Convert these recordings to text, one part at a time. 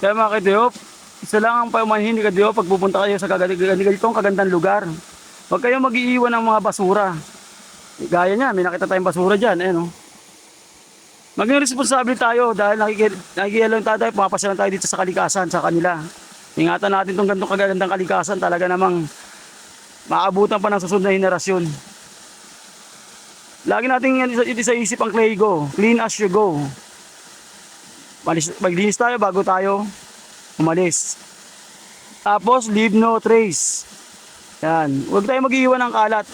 Kaya mga ka-Diop, isa lang ang paumanhin ni ka-Diop pag pupunta kayo sa ganitong kagandang lugar. Huwag kayong mag-iiwan ng mga basura. Gaya niya, may nakita tayong basura dyan. No? Maging responsable tayo dahil nakikialam tayo, pumapasya lang tayo dito sa kalikasan, sa kanila. Ingatan natin itong ganitong kagandang kalikasan, talaga namang maabutan pa ng susunod na henerasyon. Lagi natin ito sa isip ang Clay Go, clean as you go. Maglinis tayo bago tayo umalis. Tapos leave no trace. Yan, huwag tayo mag-iwan ng kalat.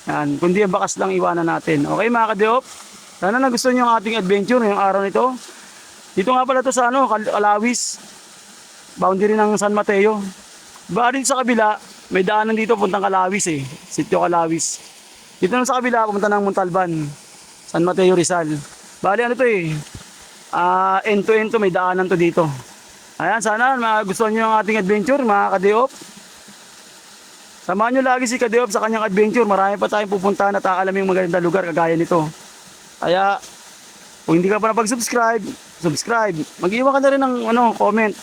Yan, kundi ang bakas lang iwanan natin. Okay mga ka-Diop? Sana nagustuhan niyo ang ating adventure ngayong araw nito. Dito nga pala to sa Calawis. Boundary ng San Mateo. Ba rin sa kabila, may daanan dito puntang Calawis eh. Sitio Calawis. Dito naman sa kabila, pumunta ng Montalban. San Mateo, Rizal. Bali ano to eh. End to end to, may daanan to dito. Ayan, sana magustuhan niyo ang ating adventure mga ka-Diop. Samahan nyo lagi si ka-Diop sa kanyang adventure. Marami pa tayong pupuntahan at aalamin yung magandang lugar kagaya nito. Kaya, kung hindi ka pa napag-subscribe, subscribe. Mag-iwan ka na rin ng comment.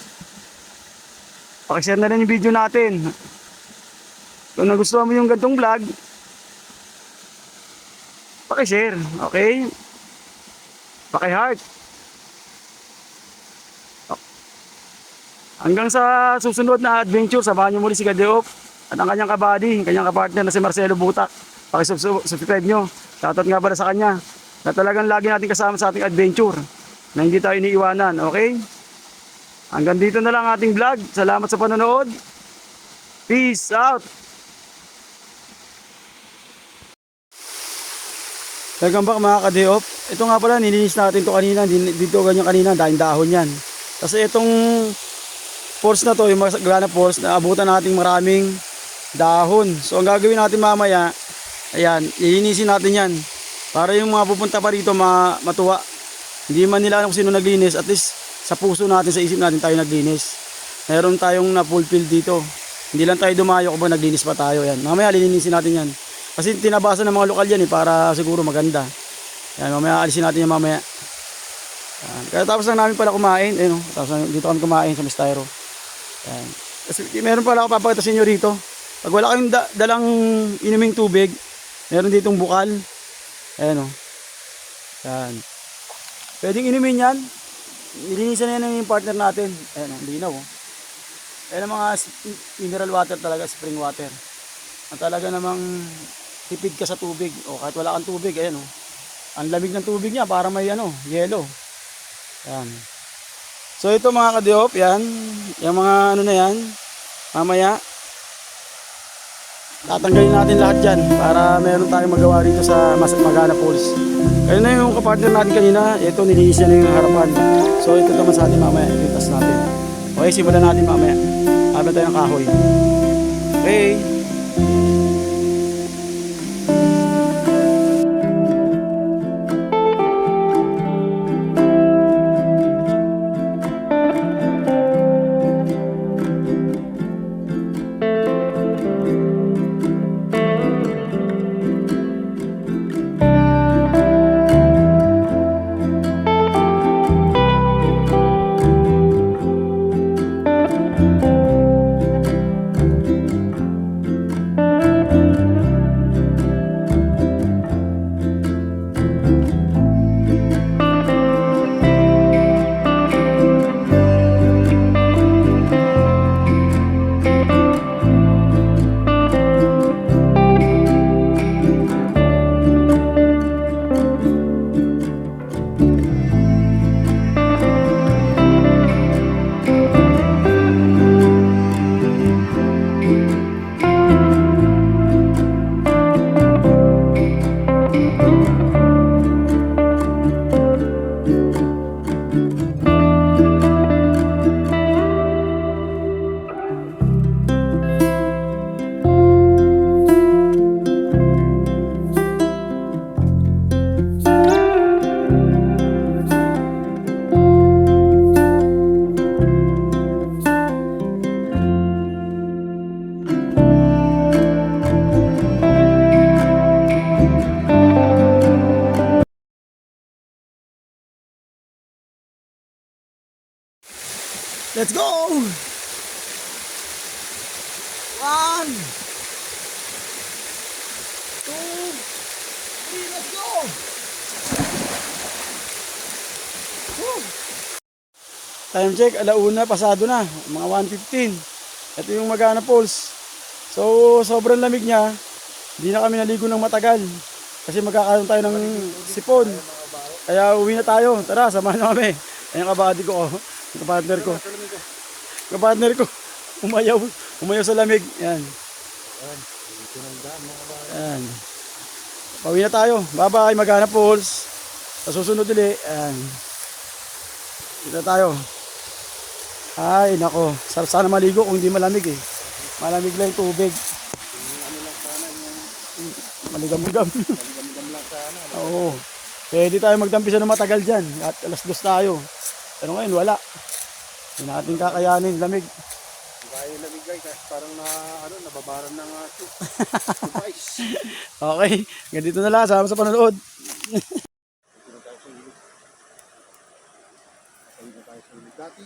Pakishare na rin yung video natin. Kung nagustuhan mo yung gantong vlog, pakishare, okay? Paki-heart. Hanggang sa susunod na adventure, samahan nyo muli si ka-Diop at ang kanyang kabady, kanyang kapartner na si Marcelo Butak. Paki-subscribe nyo. Shoutout nga pala sa kanya na talagang lagi natin kasama sa ating adventure na hindi tayo iniiwanan, okay? Hanggang dito na lang ating vlog. Salamat sa panonood. Peace out! Welcome back mga ka-Diop. Ito nga pala, nilinis natin ito kanina. Dito ganyan kanina, dahil dahon yan. Kasi itong force na to, yung Masaglana force, naabutan natin maraming dahon. So ang gagawin natin mamaya, ayan, lilinisin natin yan. Para yung mga pupunta pa rito matuwa. Hindi man nila alam kung sino naglinis, at least sa puso natin, sa isip natin tayo naglinis. Meron tayong na-fulfill dito. Hindi lang tayo dumayo kung ba naglinis pa tayo. Yan. Mamaya lilinisin natin yan. Kasi tinabasa ng mga lokal yan para siguro maganda. Yan, mamaya alisin natin yan mamaya. Yan. Kaya tapos lang namin pala kumain. Tapos dito kami kumain sa Mistero. Yan. Kasi meron pala ako papakita sa inyo rito. Pag wala kayong dalang inuming tubig, meron ditong bukal. Ayan o. Yan. Pwedeng inumin yan. Nilinisan na yan yung partner natin. Ayan o, linaw o. Ayan ang mga mineral water talaga, spring water. At talaga namang tipid ka sa tubig. O kahit wala kang tubig, ayan o. Ang lamig ng tubig niya, para may yellow. Ayan. So ito mga ka-Diop, yan. Yung mga na yan. Mamaya, tatanggalin natin lahat dyan para meron tayong magawa rito sa Magana Falls. Ayun na yung kapartner natin kanina. Ito, nilinis na yung harapan. So ito naman sa atin mamaya, itas natin. Okay, simulan natin mamaya. Habang tayo ng kahoy. Okay. Let's go! 1, 2, 3, let's go! Woo! Time check, alauna, pasado na, mga 1:15. Ito yung Magana Falls. So, sobrang lamig niya. Hindi na kami naligo ng matagal. Kasi magkakaroon tayo ng sipon. Kaya uwi na tayo. Tara, samahan nyo kami. Ayan kabady ko. Oh. Kapartner ko. Kapartner ko. Umayaw sa lamig. Yan. Yan. Pauwi na tayo. Bye-bye, Magana Falls. Sa susunod ulit. Yan. Dito tayo. Ay, nako. Sarap sana maligo kung hindi malamig eh. Malamig lang yung tubig. Maligam-ligam. Oo. Pwede tayo magdampisan ng matagal dyan. At alas 2 tayo. Pero ngayon wala. Hindi natin kakayanin. Lamig. Kaya lamig guys. Parang nababaran ng aso. Okay. Ganito na lang. Salamat sa panonood. Dati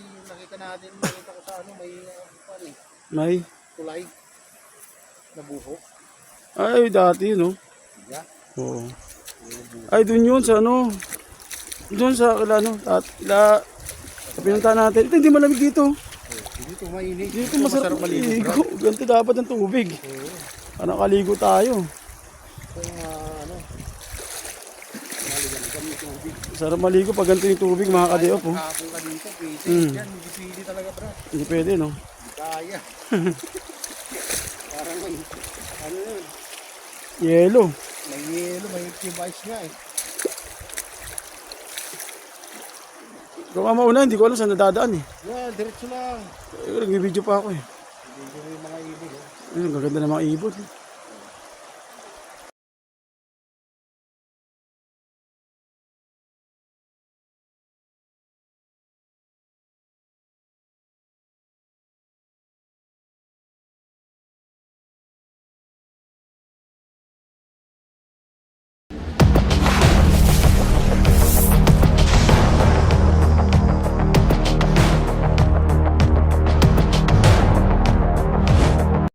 nakita ko sa May. tulay na buho. Ay, dati no. Yeah. Oo. Ay, dun yun sa ano. Dun sa sa pinunta natin. Ito, hindi malamig dito. Dito mainit. Dito masarap maligo. Ganito dapat ang tubig. Ano, kaligo tayo. Kung maligam yung tubig. Sarap maligo pag ganito yung tubig, mga ka-day-off. Oh. Kahapon ka dito, pwede. Yan, hindi pwede talaga bro. Hindi pwede, no? Hindi kaya. Parang may, yun? Yelo. May yelo, may device nga eh. Kung ka mauna, hindi ko alam saan nadadaan eh. Yeah, diretso lang. Nag-video pa ako eh. Hindi yung mga ibig. Ayun, gaganda ng mga ibon.